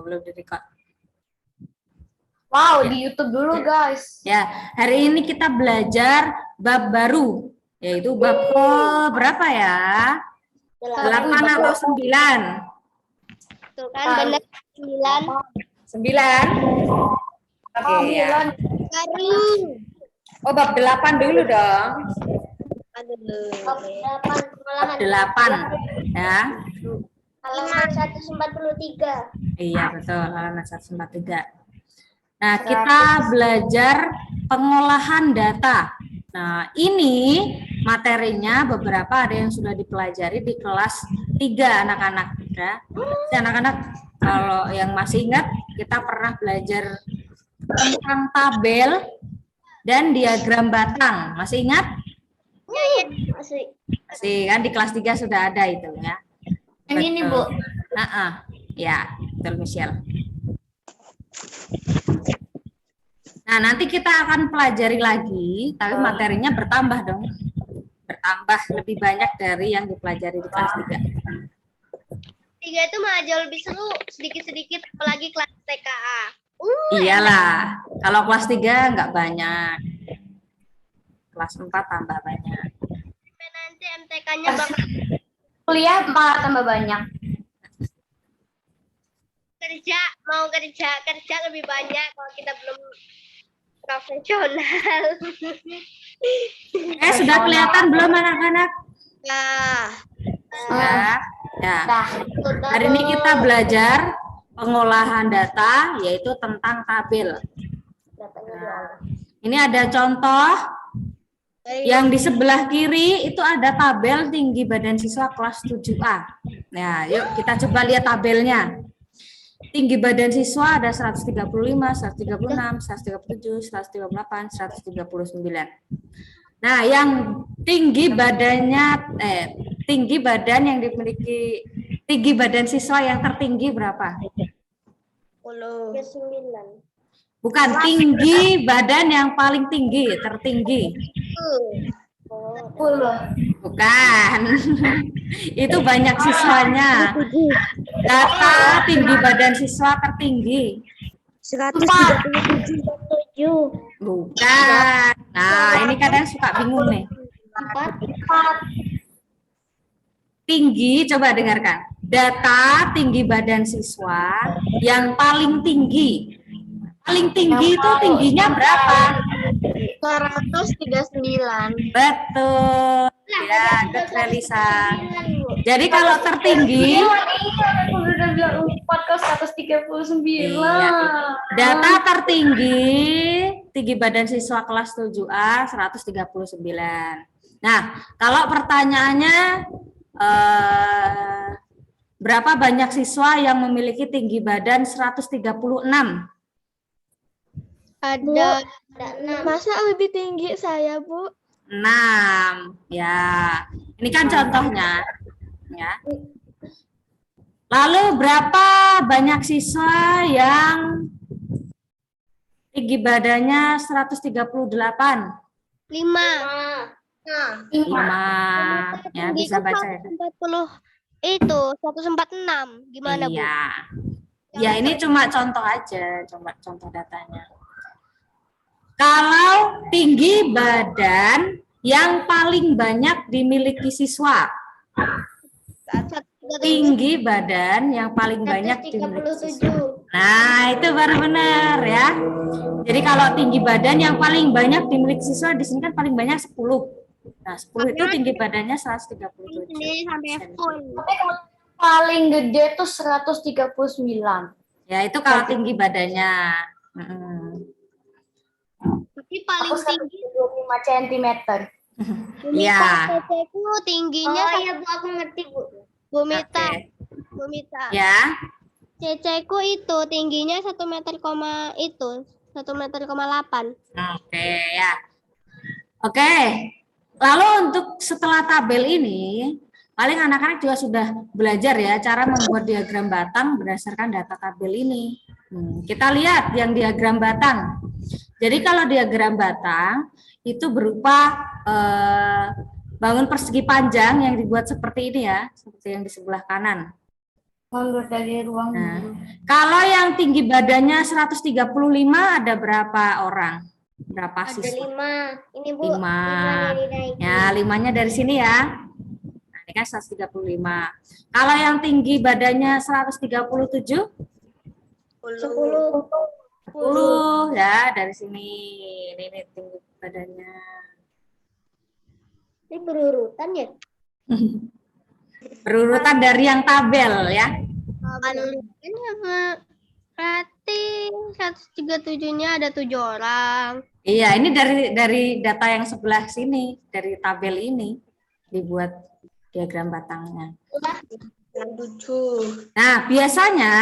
belum direkod. Wow, Ya. di YouTube dulu guys. Ya, hari ini kita belajar bab baru, yaitu bab berapa ya? 8 atau 9? Tuh kan benar 9. 9? Oke, ya. Baru. Oh, bab 8 dulu dong. Bab 8 Bab 8, ya. halaman 143. Iya, betul, halaman 143. Nah, kita belajar pengolahan data. Nah, ini materinya beberapa ada yang sudah dipelajari di kelas 3 anak-anak. Ya. Jadi anak-anak kalau yang masih ingat, kita pernah belajar tentang tabel dan diagram batang. Masih ingat? Masih. Masih kan di kelas 3 sudah ada itu ya. Yang ini, Bu. Ya, betul Michelle. Nah, nanti kita akan pelajari lagi, tapi materinya bertambah dong. Bertambah lebih banyak dari yang dipelajari di kelas 3. 3 itu malah jauh lebih seru, sedikit-sedikit, apalagi kelas TKA. Iyalah, kalau kelas 3 nggak banyak. Kelas 4 tambah banyak. Nanti MTK-nya bakal Kuliah malah tambah banyak. kerja lebih banyak kalau kita belum profesional. Sudah kelihatan belum anak-anak? Nah, Ya. Hari ini kita belajar pengolahan data, yaitu tentang tabel. Nah, ini ada contoh. Yang di sebelah kiri itu ada tabel tinggi badan siswa kelas 7A. Nah, yuk kita coba lihat tabelnya. Tinggi badan siswa ada 135, 136, 137, 138, 139. Nah, yang tinggi badan yang dimiliki tinggi badan siswa yang tertinggi berapa? 9. Bukan, tinggi badan yang paling tinggi, tertinggi. Bukan. Itu banyak siswanya. Data tinggi badan siswa tertinggi. 137. Bukan. Nah, ini kadang suka bingung nih. Tinggi, coba dengarkan. Data tinggi badan siswa yang paling tinggi. Paling tinggi itu tingginya berapa? 139. Betul. Ya, good Felisa. Jadi kalau tertinggi, Udah bilang 4 ke 139. iya, data tertinggi tinggi badan siswa kelas 7A 139. Nah, kalau pertanyaannya berapa banyak siswa yang memiliki tinggi badan 136? Ada 6. Masa lebih tinggi saya, Bu? 6. Ya, ini kan contohnya. Ya. Lalu berapa banyak siswa yang tinggi badannya 138? 5. 5. Ya, bisa baca ya. 140 itu 146. Gimana, Bu? Iya. Ya, ini cuma contoh aja, cuma contoh datanya. Kalau tinggi badan yang paling banyak dimiliki siswa. Tinggi badan yang paling banyak dimiliki siswa. Nah, itu baru benar ya. Jadi kalau tinggi badan yang paling banyak dimiliki siswa di sini kan paling banyak 10. Nah, 10 itu tinggi badannya 137. Sendiri sampai full. Tapi kalau paling gede tuh 139. Ya, itu kalau tinggi badannya. Tapi paling tinggi 25 cm. Iya. ceceku tingginya Bu, aku ngerti, Bu. Bu Mita. Oke. Bu Mita. Ya. Ceceku itu tingginya 1 meter, 1,8 meter. Oke, ya. Oke. Lalu untuk setelah tabel ini, paling anak-anak juga sudah belajar ya cara membuat diagram batang berdasarkan data tabel ini. Kita lihat yang diagram batang. Jadi kalau diagram batang itu berupa bangun persegi panjang yang dibuat seperti ini ya, seperti yang di sebelah kanan. Mundur dari ruang Nah, guru. kalau yang tinggi badannya 135 ada berapa orang? Berapa Ada siswa? 5. Ini Bu, 5. 5 nya dinaikin. Ya, 5-nya dari sini ya. Nah, ini kan 135. Kalau yang tinggi badannya 137? 10. 10 ya, dari sini. Ini tinggi badannya. Ini berurutan ya? Berurutan dari yang tabel ya. Ini apa? Berarti 137-nya ada 7 orang. Iya, ini dari data yang sebelah sini, dari tabel ini dibuat diagram batangnya. 7. Nah, biasanya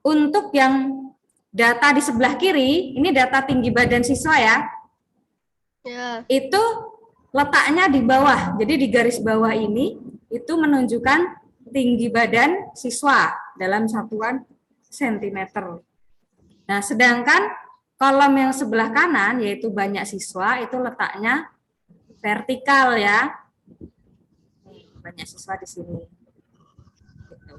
untuk yang data di sebelah kiri, ini data tinggi badan siswa ya, Ya. itu letaknya di bawah. Jadi di garis bawah ini itu menunjukkan tinggi badan siswa dalam satuan sentimeter. Nah, sedangkan kolom yang sebelah kanan yaitu banyak siswa itu letaknya vertikal ya. Banyak siswa di sini. Gitu.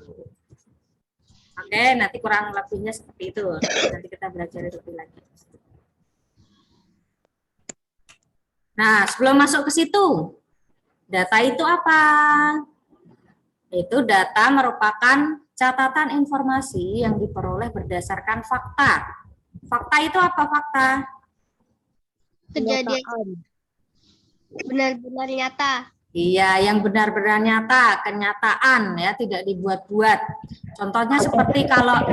Oke, nanti kurang lebihnya seperti itu. Nanti kita belajar lebih lagi. Nah, sebelum masuk ke situ, data itu apa? Itu data merupakan catatan informasi yang diperoleh berdasarkan fakta. Fakta itu apa fakta? Kejadian benar-benar nyata. Iya, yang benar-benar nyata, kenyataan ya, tidak dibuat-buat. Contohnya seperti kalau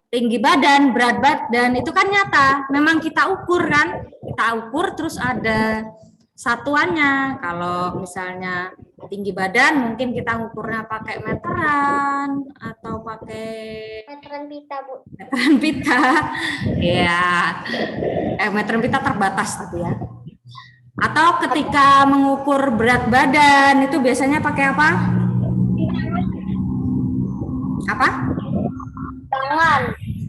tinggi badan, berat badan itu kan nyata, memang kita ukur kan, kita ukur terus ada satuannya. Kalau misalnya tinggi badan mungkin kita ngukurnya pakai meteran atau pakai Meteran pita, Bu. meteran pita. Ya, meteran pita terbatas tapi ya. Atau ketika mengukur berat badan itu biasanya pakai apa? Apa?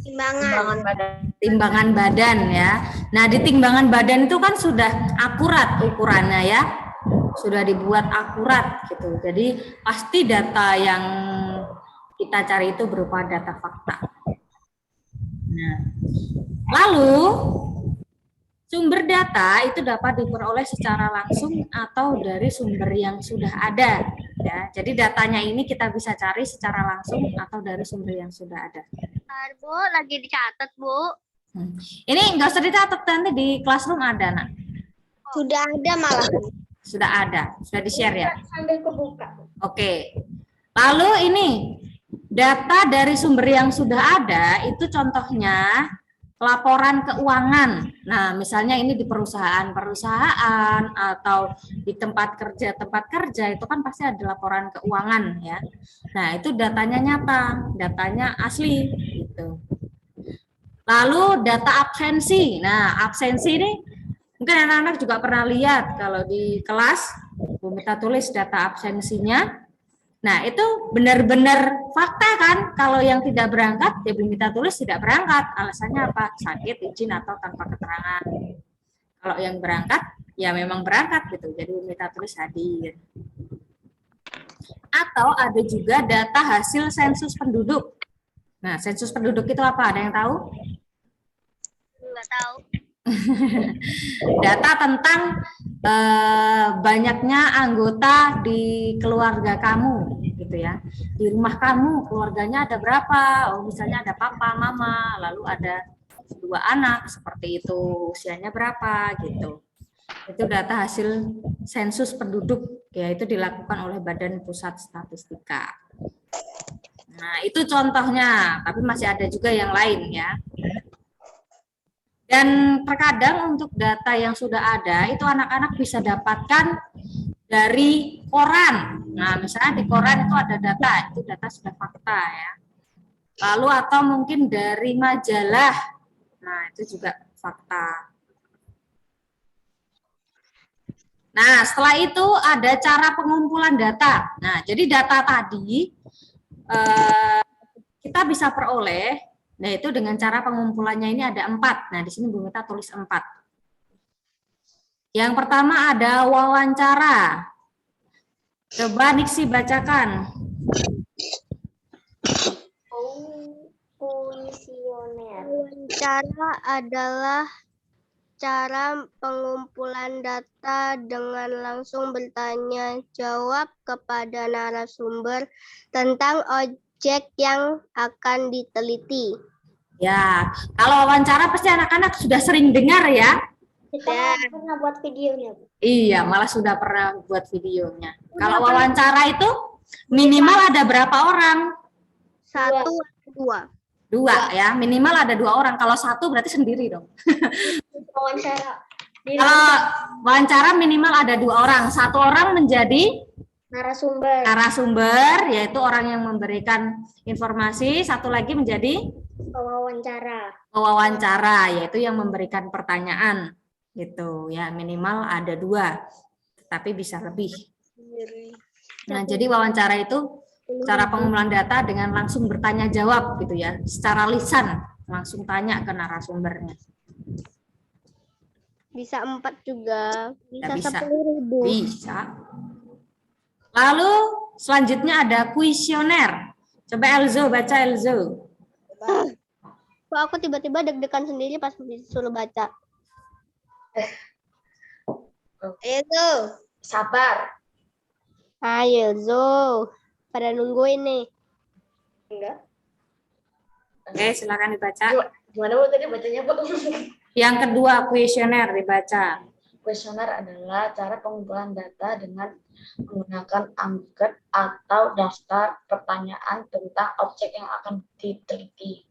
Timbangan badan. Timbangan badan ya. Nah, di timbangan badan itu kan sudah akurat ukurannya ya. Sudah dibuat akurat gitu. Jadi pasti data yang kita cari itu berupa data fakta. Nah, lalu sumber data itu dapat diperoleh secara langsung atau dari sumber yang sudah ada. Ya, jadi datanya ini kita bisa cari secara langsung atau dari sumber yang sudah ada. Bentar, Bu, lagi dicatat, Bu. Ini enggak usah dicatat, nanti di classroom ada, Nak. Sudah ada malah. Sudah ada, sudah di-share ya. Sambil kebuka. Oke. Lalu ini data dari sumber yang sudah ada itu contohnya laporan keuangan. Nah, misalnya ini di perusahaan atau di tempat kerja itu kan pasti ada laporan keuangan ya. Nah, itu datanya nyata, datanya asli gitu. Lalu data absensi. Nah, absensi ini mungkin anak-anak juga pernah lihat kalau di kelas Bu Mita tulis data absensinya. Nah, itu benar-benar fakta kan? Kalau yang tidak berangkat, ya Bu Mita tulis tidak berangkat. Alasannya apa? Sakit, izin, atau tanpa keterangan. Kalau yang berangkat, ya memang berangkat gitu. Jadi Bu Mita tulis hadir. Atau ada juga data hasil sensus penduduk. Nah, sensus penduduk itu apa? Ada yang tahu? Enggak tahu. Data tentang banyaknya anggota di keluarga kamu gitu ya. Di rumah kamu keluarganya ada berapa? Oh, misalnya ada papa, mama, lalu ada 2 anak seperti itu, usianya berapa gitu. Itu data hasil sensus penduduk ya, itu dilakukan oleh Badan Pusat Statistika. Nah, itu contohnya, tapi masih ada juga yang lain ya. Dan terkadang untuk data yang sudah ada, itu anak-anak bisa dapatkan dari koran. Nah, misalnya di koran itu ada data, itu data sudah fakta ya. Lalu atau mungkin dari majalah, nah itu juga fakta. Nah, setelah itu ada cara pengumpulan data. Nah, jadi data tadi kita bisa peroleh. Nah, itu dengan cara pengumpulannya ini ada 4. Nah, di sini Bu Mita tulis 4. Yang pertama ada wawancara. Coba Niksi bacakan. Wawancara adalah cara pengumpulan data dengan langsung bertanya jawab kepada narasumber tentang objek yang akan diteliti. Ya, kalau wawancara pasti anak-anak sudah sering dengar ya. Kita pernah buat videonya. Iya, malah sudah pernah buat videonya. Kalau wawancara itu minimal ada berapa orang? 1, 2. 2 ya, minimal ada 2 orang. Kalau 1 berarti sendiri dong. Wawancara. Kalau wawancara minimal ada 2 orang. 1 orang menjadi narasumber, yaitu orang yang memberikan informasi. 1 lagi menjadi pewawancara, yaitu yang memberikan pertanyaan. Gitu ya, minimal ada 2, tapi bisa lebih. Nah, jadi wawancara itu cara pengumpulan data dengan langsung bertanya jawab gitu ya, secara lisan langsung tanya ke narasumbernya. Bisa 4 juga, bisa bisa. 10.000. Bisa. Lalu selanjutnya ada kuesioner. Coba Elzo baca, Elzo. Kok aku tiba-tiba deg-degan sendiri pas disuruh baca. Ayo, Sabar. ayo Zo. Pada nungguin nih. Enggak. Oke, silakan dibaca. Gimana Bu tadi bacanya, Bu? Yang kedua kuesioner dibaca. Kuesioner adalah cara pengumpulan data dengan menggunakan angket atau daftar pertanyaan tentang objek yang akan diteliti.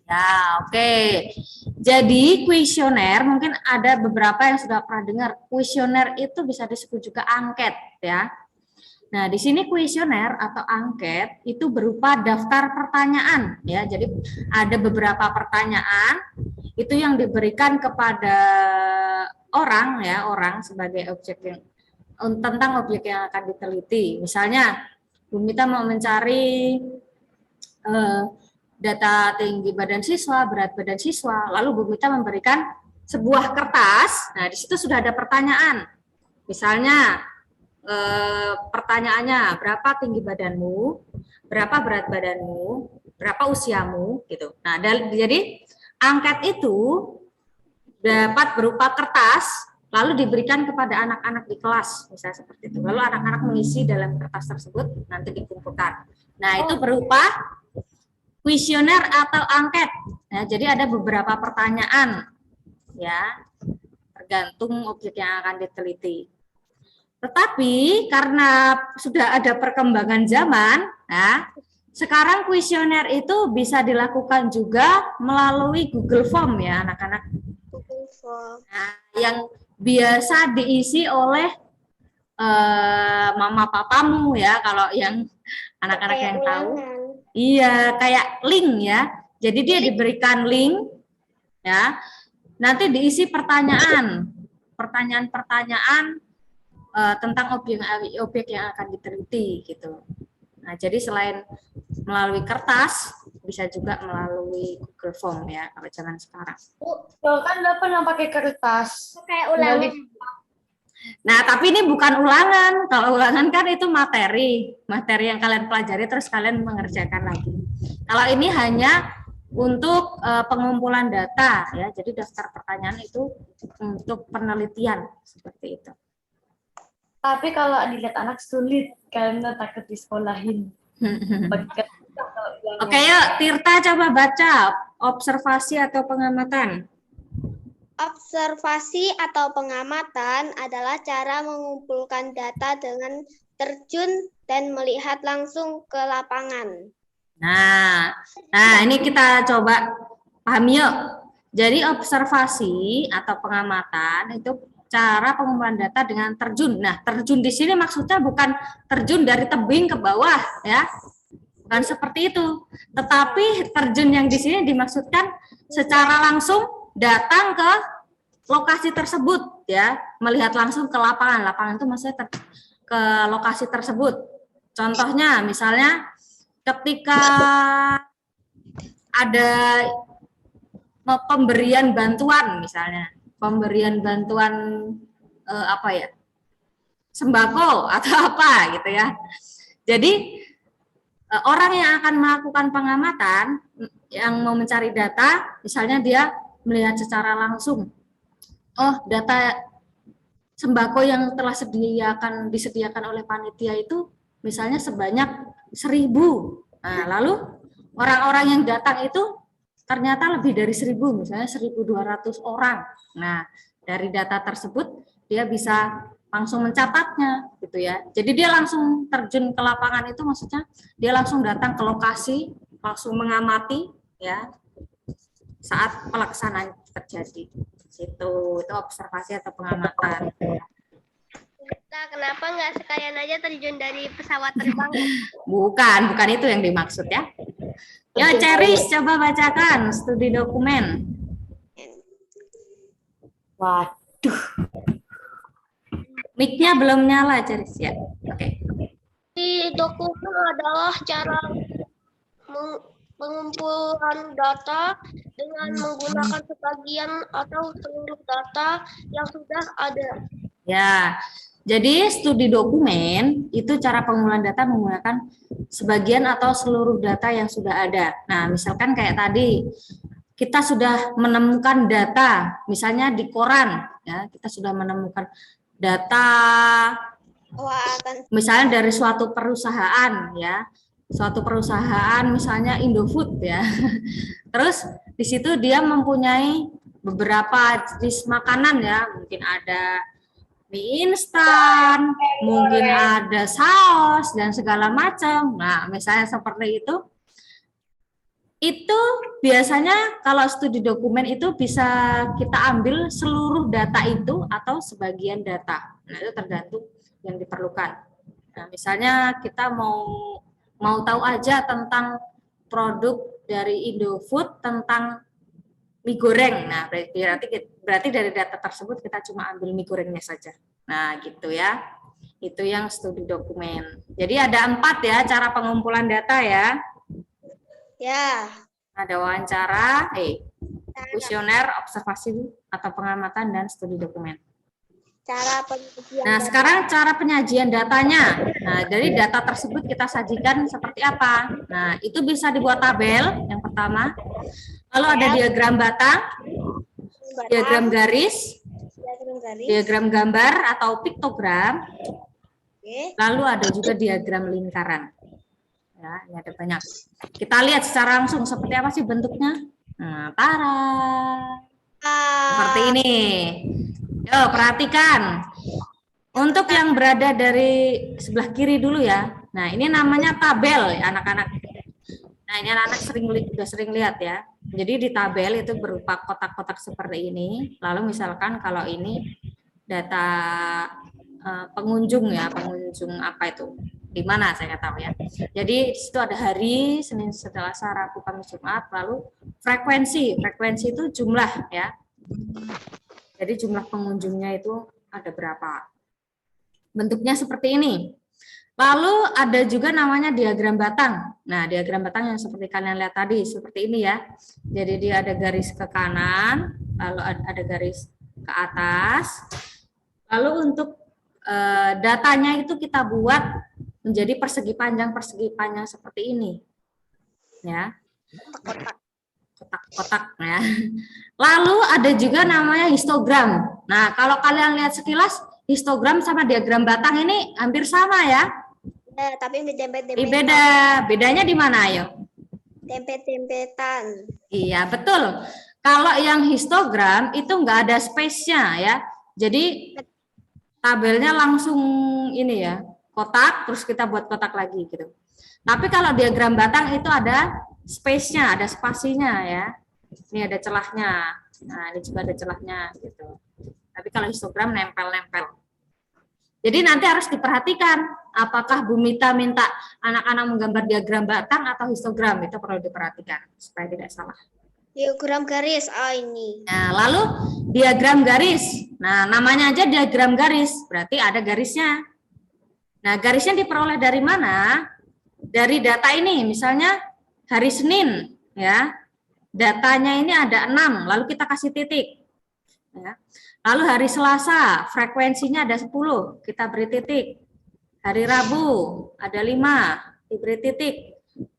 Ya, oke. Jadi kuesioner mungkin ada beberapa yang sudah pernah dengar. Kuesioner itu bisa disebut juga angket ya. Nah, di sini kuesioner atau angket itu berupa daftar pertanyaan ya. Jadi ada beberapa pertanyaan itu yang diberikan kepada orang ya, orang sebagai objek yang tentang objek yang akan diteliti. Misalnya, Bu Mita mau mencari data tinggi badan siswa, berat badan siswa, lalu Bu Mita memberikan sebuah kertas. Nah, di situ sudah ada pertanyaan. Misalnya pertanyaannya, berapa tinggi badanmu, berapa berat badanmu, berapa usiamu, gitu. Nah, jadi angket itu dapat berupa kertas, lalu diberikan kepada anak-anak di kelas, misalnya seperti itu. Lalu anak-anak mengisi dalam kertas tersebut, nanti dikumpulkan. Nah, itu berupa kuesioner atau angket. Nah, jadi ada beberapa pertanyaan, ya, tergantung objek yang akan diteliti. Tetapi karena sudah ada perkembangan zaman, nah, sekarang kuesioner itu bisa dilakukan juga melalui Google Form ya anak-anak. Nah, yang biasa diisi oleh mama papamu ya, kalau yang anak-anak yang tahu. Iya, kayak link ya. Jadi dia diberikan link ya. Nanti diisi pertanyaan-pertanyaan tentang objek yang akan diteliti gitu. Nah, jadi selain melalui kertas, bisa juga melalui Google Form ya kalau zaman sekarang. Kan udah pernah pakai kertas. Kayak ulangan. Nah, tapi ini bukan ulangan. Kalau ulangan kan itu materi yang kalian pelajari terus kalian mengerjakan lagi. Kalau ini hanya untuk pengumpulan data ya. Jadi daftar pertanyaan itu untuk penelitian seperti itu. Tapi kalau dilihat anak sulit karena takut disekolahin. Oke, yuk Tirta coba baca observasi atau pengamatan. Observasi atau pengamatan adalah cara mengumpulkan data dengan terjun dan melihat langsung ke lapangan. Nah ini kita coba pahami yuk. Jadi observasi atau pengamatan itu cara pengumpulan data dengan terjun. Nah, terjun di sini maksudnya bukan terjun dari tebing ke bawah ya. Bukan seperti itu. Tetapi terjun yang di sini dimaksudkan secara langsung datang ke lokasi tersebut ya, melihat langsung ke lapangan. Lapangan itu maksudnya ke lokasi tersebut. Contohnya misalnya ketika ada pemberian bantuan misalnya, pemberian bantuan sembako atau apa gitu ya. Jadi orang yang akan melakukan pengamatan, yang mau mencari data, misalnya dia melihat secara langsung, oh data sembako yang telah disediakan oleh panitia itu misalnya sebanyak 1.000. Nah, lalu orang-orang yang datang itu ternyata lebih dari 1.000, misalnya 1.200 orang. Nah, dari data tersebut dia bisa langsung mencatatnya gitu ya. Jadi dia langsung terjun ke lapangan, itu maksudnya dia langsung datang ke lokasi, langsung mengamati ya saat pelaksanaan terjadi. Itu observasi atau pengamatan. Nah, kenapa nggak sekalian aja terjun dari pesawat terbang? Bukan itu yang dimaksud ya. Ya, Ceris, coba bacakan studi dokumen. Waduh. Mic-nya belum nyala, Ceris ya. Oke. Di dokumen adalah cara pengumpulan data dengan menggunakan sebagian atau seluruh data yang sudah ada. Ya. Jadi studi dokumen itu cara pengumpulan data menggunakan sebagian atau seluruh data yang sudah ada. Nah, misalkan kayak tadi kita sudah menemukan data, misalnya di koran, ya kita sudah menemukan data, misalnya dari suatu perusahaan, ya suatu perusahaan misalnya Indofood ya. Terus di situ dia mempunyai beberapa jenis makanan ya, mungkin ada mie instan, mungkin ada saus dan segala macam. Nah, misalnya seperti itu biasanya kalau studi dokumen itu bisa kita ambil seluruh data itu atau sebagian data. Nah, itu tergantung yang diperlukan. Nah, misalnya kita mau tahu aja tentang produk dari Indofood tentang mie goreng. Nah, berarti dari data tersebut kita cuma ambil mie gorengnya saja. Nah, gitu ya. Itu yang studi dokumen. Jadi ada 4 ya cara pengumpulan data ya. Ya. Ada wawancara, kuesioner, observasi atau pengamatan, dan studi dokumen. Cara penyajian. Nah, sekarang cara penyajian datanya. Nah, dari data tersebut kita sajikan seperti apa? Nah, itu bisa dibuat tabel yang pertama. Lalu ada diagram batang, diagram garis, diagram gambar atau piktogram. Lalu ada juga diagram lingkaran. Ya, ini ada banyak. Kita lihat secara langsung seperti apa sih bentuknya. Nah, seperti ini. Yo, perhatikan. Untuk yang berada dari sebelah kiri dulu ya. Nah, ini namanya tabel ya anak-anak. Nah, ini anak-anak sudah sering lihat ya. Jadi di tabel itu berupa kotak-kotak seperti ini. Lalu misalkan kalau ini data pengunjung ya, pengunjung apa itu? Di mana saya nggak tahu ya. Jadi di situ ada hari Senin, Selasa, Rabu, Kamis, Jumat. Lalu frekuensi itu jumlah ya. Jadi jumlah pengunjungnya itu ada berapa? Bentuknya seperti ini. Lalu ada juga namanya diagram batang. Nah, diagram batang yang seperti kalian lihat tadi, seperti ini ya. Jadi dia ada garis ke kanan, lalu ada garis ke atas. Lalu untuk datanya itu kita buat menjadi persegi panjang seperti ini. Ya. Kotak-kotak ya. Lalu ada juga namanya histogram. Nah, kalau kalian lihat sekilas, histogram sama diagram batang ini hampir sama ya. Tapi bedanya di mana ayo? Dempet-dempetan. Iya, betul. Kalau yang histogram itu enggak ada space-nya ya. Jadi tabelnya langsung ini ya, kotak terus kita buat kotak lagi gitu. Tapi kalau diagram batang itu ada space-nya, ada spasinya ya. Ini ada celahnya. Nah, ini juga ada celahnya gitu. Tapi kalau histogram nempel-nempel. Jadi nanti harus diperhatikan apakah Bu Mita minta anak-anak menggambar diagram batang atau histogram, itu perlu diperhatikan supaya tidak salah. Diagram garis, ini. Nah, lalu diagram garis. Nah, namanya aja diagram garis, berarti ada garisnya. Nah, garisnya diperoleh dari mana? Dari data ini, misalnya hari Senin, ya. Datanya ini ada 6, lalu kita kasih titik. Ya. Lalu hari Selasa, frekuensinya ada 10, kita beri titik. Hari Rabu, ada 5, diberi titik.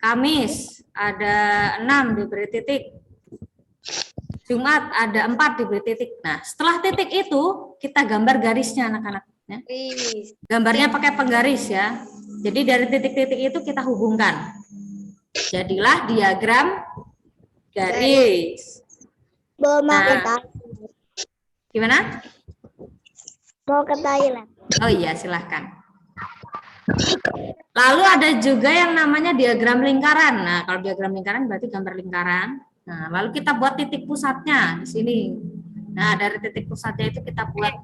Kamis ada 6 diberi titik. Jumat ada 4 diberi titik. Nah, setelah titik itu kita gambar garisnya anak-anak. Ya. Gambarnya pakai penggaris ya. Jadi dari titik-titik itu kita hubungkan. Jadilah diagram garis. Nah, gimana? Mau ke Thailand. Oh iya, silahkan. Lalu ada juga yang namanya diagram lingkaran. Nah, kalau diagram lingkaran berarti gambar lingkaran. Nah, lalu kita buat titik pusatnya di sini. Nah, dari titik pusatnya itu kita buat,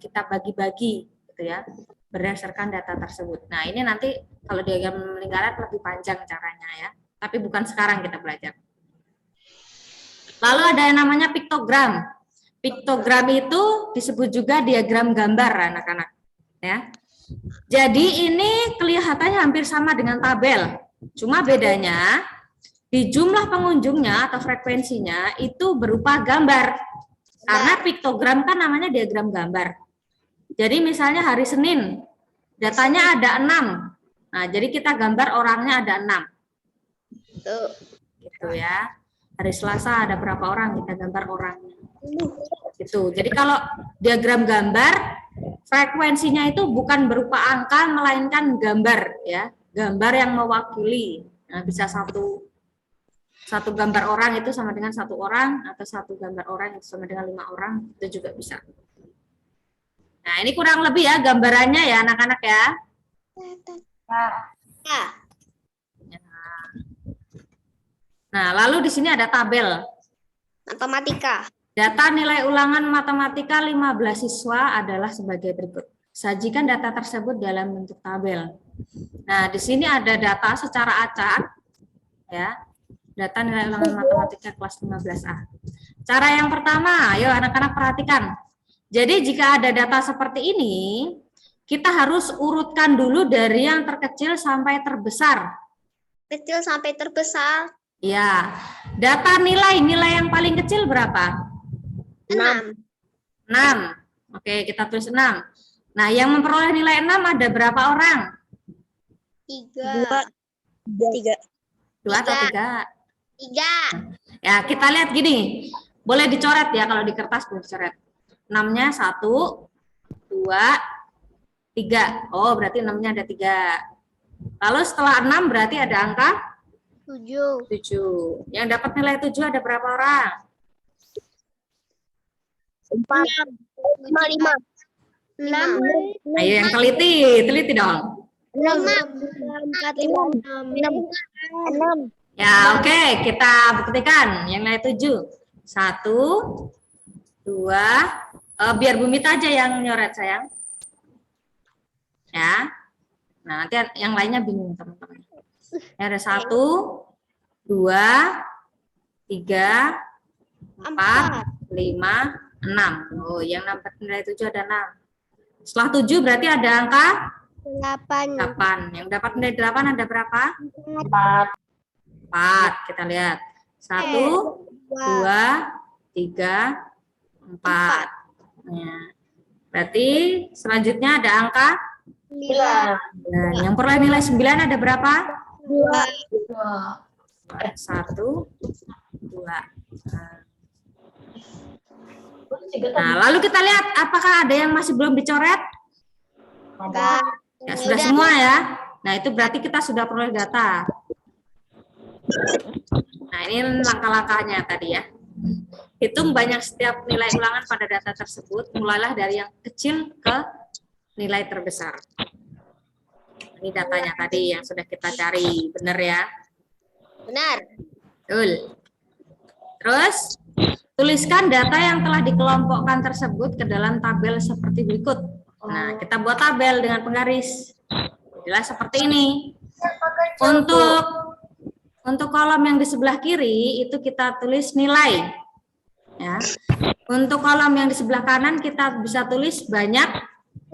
kita bagi-bagi, gitu ya, berdasarkan data tersebut. Nah, ini nanti kalau diagram lingkaran lebih panjang caranya ya, tapi bukan sekarang kita belajar. Lalu ada yang namanya piktogram. Piktogram itu disebut juga diagram gambar, anak-anak. Ya. Jadi ini kelihatannya hampir sama dengan tabel. Cuma bedanya di jumlah pengunjungnya atau frekuensinya itu berupa gambar. Karena piktogram kan namanya diagram gambar. Jadi misalnya hari Senin, datanya ada 6. Nah, jadi kita gambar orangnya ada 6. Gitu ya. Hari Selasa ada berapa orang, kita gambar orangnya. Gitu. Jadi kalau diagram gambar, frekuensinya itu bukan berupa angka, melainkan gambar ya. Gambar yang mewakili. Nah, bisa satu gambar orang itu sama dengan 1 orang, atau 1 gambar orang itu sama dengan 5 orang, itu juga bisa. Nah, ini kurang lebih ya gambarannya ya anak-anak ya. Nah, lalu di sini ada tabel. Matematika. Data nilai ulangan matematika 15 siswa adalah sebagai berikut. Sajikan data tersebut dalam bentuk tabel. Nah, di sini ada data secara acak ya. Data nilai ulangan matematika kelas 15A. Cara yang pertama, ayo anak-anak perhatikan. Jadi jika ada data seperti ini, kita harus urutkan dulu dari yang terkecil sampai terbesar. Kecil sampai terbesar. Ya, data nilai yang paling kecil berapa? 6. 6. Oke, kita tulis 6. Nah, yang memperoleh nilai 6 ada berapa orang? 3. 2 atau 3? 3. Ya, kita lihat gini. Boleh dicoret ya, kalau di kertas boleh dicoret. 6-nya 1, 2, 3. Oh, berarti 6-nya ada 3. Lalu setelah 6 berarti ada angka? 7. 7. Yang dapat nilai 7 ada berapa orang? 4. 5. 6. Ayo yang teliti dong. 6. 4, 5, 6. Ya, oke, kita buktikan yang nilai 7. 1, 2, biar Bumita aja yang nyoret sayang. Ya. Nah, nanti yang lainnya bingung teman-teman. Ada 1, 2, 3, 4, 5, 6. Oh, yang dapat nilai 7 ada 6. Setelah 7 berarti ada angka 8. 8. Yang dapat nilai 8 ada berapa? 4. 4. Kita lihat. 1, 2, 3, 4. Ya. Berarti selanjutnya ada angka 9. Nah, yang peroleh nilai 9 ada berapa? 2. 1, 2. Nah, lalu kita lihat apakah ada yang masih belum dicoret? Ya, sudah semua ya. Nah, itu berarti kita sudah peroleh data. Nah, ini langkah-langkahnya tadi ya. Hitung banyak setiap nilai ulangan pada data tersebut, mulailah dari yang kecil ke nilai terbesar. Ini datanya tadi yang sudah kita cari, benar ya? Benar. Betul. Terus, tuliskan data yang telah dikelompokkan tersebut ke dalam tabel seperti berikut. Nah, kita buat tabel dengan penggaris. Jelas seperti ini. Untuk kolom yang di sebelah kiri itu kita tulis nilai. Ya. Untuk kolom yang di sebelah kanan kita bisa tulis banyak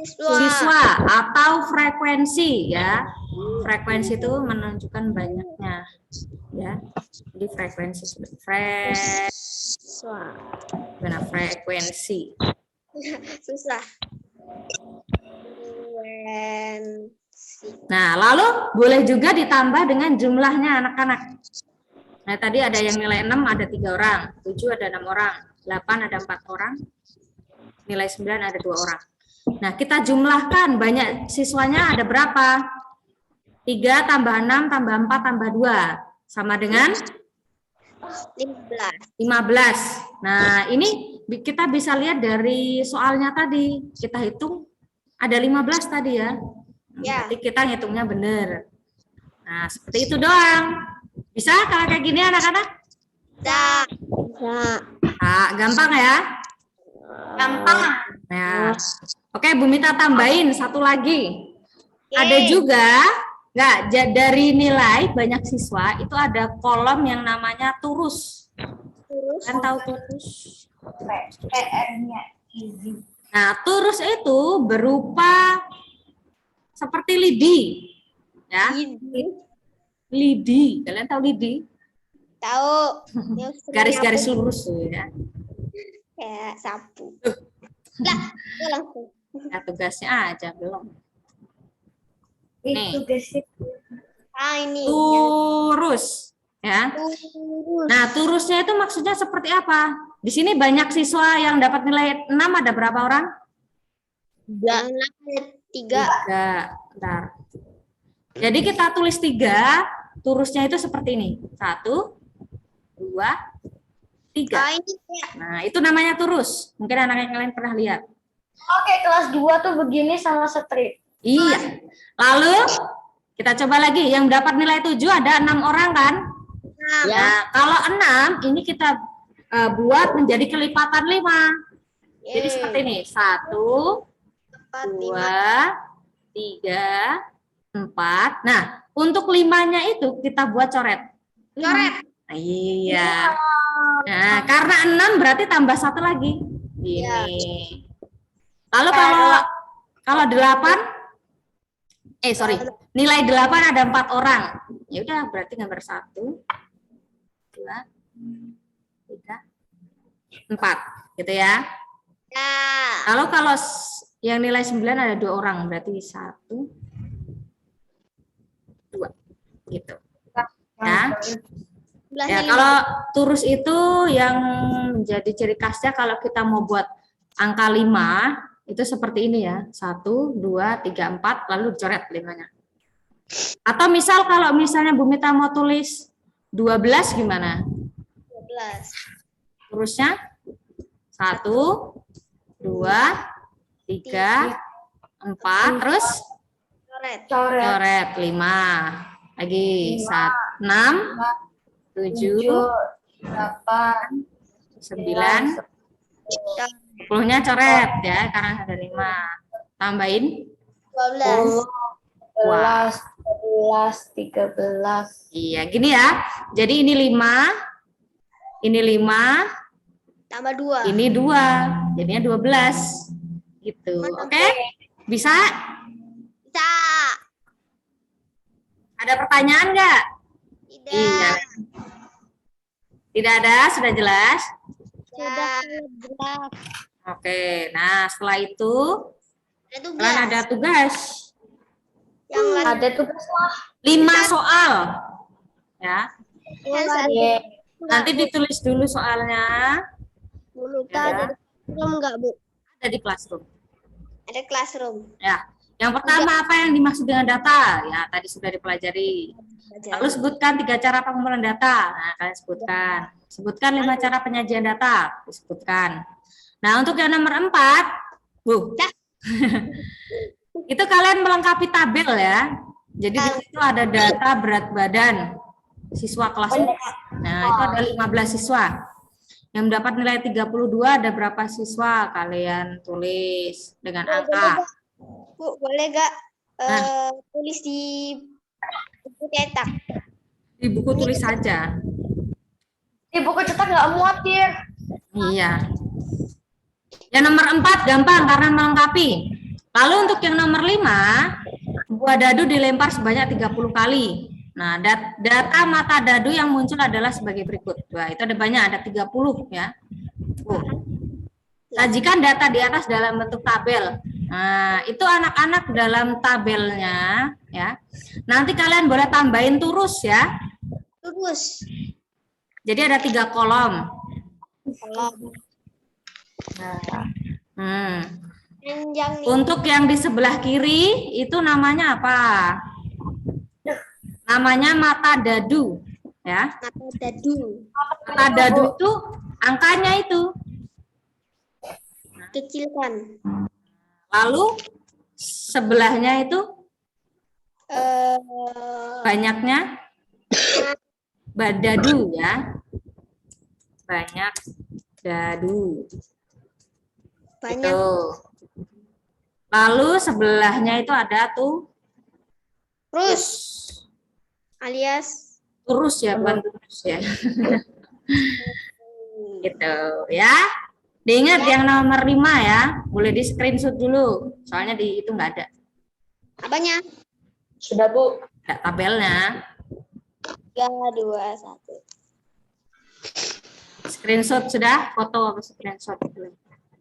siswa atau frekuensi ya. Frekuensi itu menunjukkan banyaknya ya. Jadi frekuensi Susah. Nah, lalu boleh juga ditambah dengan jumlahnya anak-anak. Nah, tadi ada yang nilai 6 ada 3 orang, 7 ada 6 orang, 8 ada 4 orang, nilai 9 ada 2 orang. Nah, kita jumlahkan banyak siswanya ada berapa? 3 tambah 6 tambah 4 tambah 2 sama dengan 15. 15. Nah, ini kita bisa lihat dari soalnya tadi. Kita hitung ada 15 tadi ya. Ya. Berarti kita ngitungnya benar. Nah, seperti itu doang. Bisa kalau kayak gini anak-anak? Bisa. Nah, gampang ya? Gampang. Nah, oke, Bu Mita tambahin satu lagi. Oke. Ada juga, nggak, dari nilai banyak siswa itu ada kolom yang namanya turus. Kan tahu turus? PR-nya easy. Nah, turus itu berupa seperti lidi, ya. Lidi, kalian tahu lidi? Tahu. Yang sering Garis-garis nyapu lurus, ya. kayak sapu. Lah, itu langsung. Nah, tugasnya aja belum. Nih. Itu guys. Ini. Turus, ya. Turus. Nah, turusnya itu maksudnya seperti apa? Di sini banyak siswa yang dapat nilai 6, ada berapa orang? 3. 3. Bentar. Jadi kita tulis 3, turusnya itu seperti ini. 1, 2, 3. Oh, ini ya. Nah, itu namanya turus. Mungkin anak yang lain pernah lihat. Oke, kelas 2 tuh begini sama strip. Iya. Lalu kita coba lagi. Yang dapat nilai 7 ada 6 orang kan? Nah, kalau 6 ini kita buat menjadi kelipatan 5. Jadi seperti ini. 1, 2, 3, 4. Nah, untuk 5-nya itu kita buat coret. Coret. Nah, iya. Nah, karena 6 berarti tambah 1 lagi. Ini. Lalu kalau 8, nilai 8 ada 4 orang. Ya udah, berarti gambar 1, 2, 3, 4, gitu ya. Ya. Lalu kalau yang nilai 9 ada 2 orang, berarti 1, 2, gitu. Ya. Ya, kalau turus itu yang menjadi ciri khasnya kalau kita mau buat angka 5 itu seperti ini ya. 1, 2, 3, 4 lalu dicoret 5-nya. Atau misal kalau misalnya Bu Mita mau tulis 12 gimana? 12. Turusnya 1, 2, 3, 4 terus coret 5. Lagi 6, 7, 8, 9, 10-nya coret ya, karena ada 5. Tambahin 12. 11, 12, 13. Iya, gini ya. Jadi ini 5, ini 5, Tambah 2. ini 2. Jadinya 12. Gitu. Oke? Bisa? Bisa. Ada pertanyaan nggak? Tidak. Iya. Tidak ada, sudah jelas? Sudah jelas. Oke, nah setelah itu Ada tugas. kalian ada tugas. Yang lain. Ada tugas lah. 5 soal. Ya, Iya. nanti ditulis dulu soalnya. Bu Mita Ya. ada classroom nggak, Bu? Ada di classroom. Ada classroom. Ya, yang pertama apa yang dimaksud dengan data? Ya, tadi sudah dipelajari. Lalu sebutkan 3 cara pengumpulan data. Nah, kalian sebutkan. Sebutkan 5 cara penyajian data. Disebutkan. Nah, untuk yang nomor 4, Bu. Itu kalian melengkapi tabel ya. Jadi di situ ada data berat badan siswa kelas 4. Nah, itu ada 15 siswa. Yang mendapat nilai 32 ada berapa siswa? Kalian tulis dengan angka. Bu, boleh nggak tulis di buku cetak? Di buku tulis saja. Di buku cetak nggak muatir. Iya. Yang nomor 4 gampang karena melengkapi. Lalu untuk yang nomor 5, buah dadu dilempar sebanyak 30 kali. Nah, data mata dadu yang muncul adalah sebagai berikut. Wah, itu ada banyak, ada 30 ya. Sajikan data di atas dalam bentuk tabel. Nah, itu anak-anak dalam tabelnya ya. Nanti kalian boleh tambahin turus ya. Terus. Jadi ada 3 kolom. Panjang nih. Untuk yang di sebelah kiri itu namanya apa? Namanya mata dadu, ya. Mata dadu. Mata dadu itu angkanya itu. Kecilkan. Lalu sebelahnya itu banyaknya badadu ya. Banyak dadu. Banyak. Tuh. Lalu sebelahnya itu ada tuh Terus. Alias. turus ya, bukan turus ya. Gitu ya. Diingat yang nomor 5 ya. Boleh di screenshot dulu. Soalnya di itu nggak ada. Apanya? Sudah, Bu. Ada tabelnya. 3, 2, 1. Screenshot sudah? Foto apa screenshot?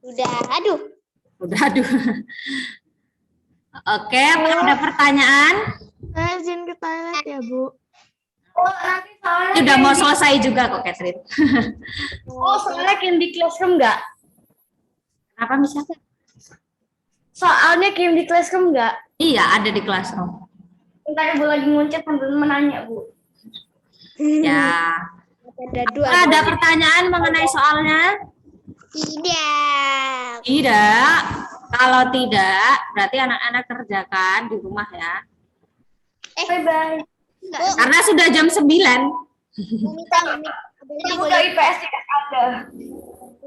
Udah, aduh. Udah, aduh. Oke, apa ada pertanyaan? Saya izin ke toilet ya, Bu. Oh, nanti soalnya Ini udah mau selesai juga kok, Catherine. soalnya kirim di classroom nggak? Kenapa misalnya? Soalnya kirim di classroom nggak? Iya, ada di classroom. Entar Ibu lagi nguncet sambil menanya, Bu. Ya. Dadu Ada pertanyaan mengenai soalnya? Tidak. Tidak. Kalau tidak, berarti anak-anak kerjakan di rumah ya. Bye-bye. Karena sudah jam 9. Minta Buka IPS tidak ada.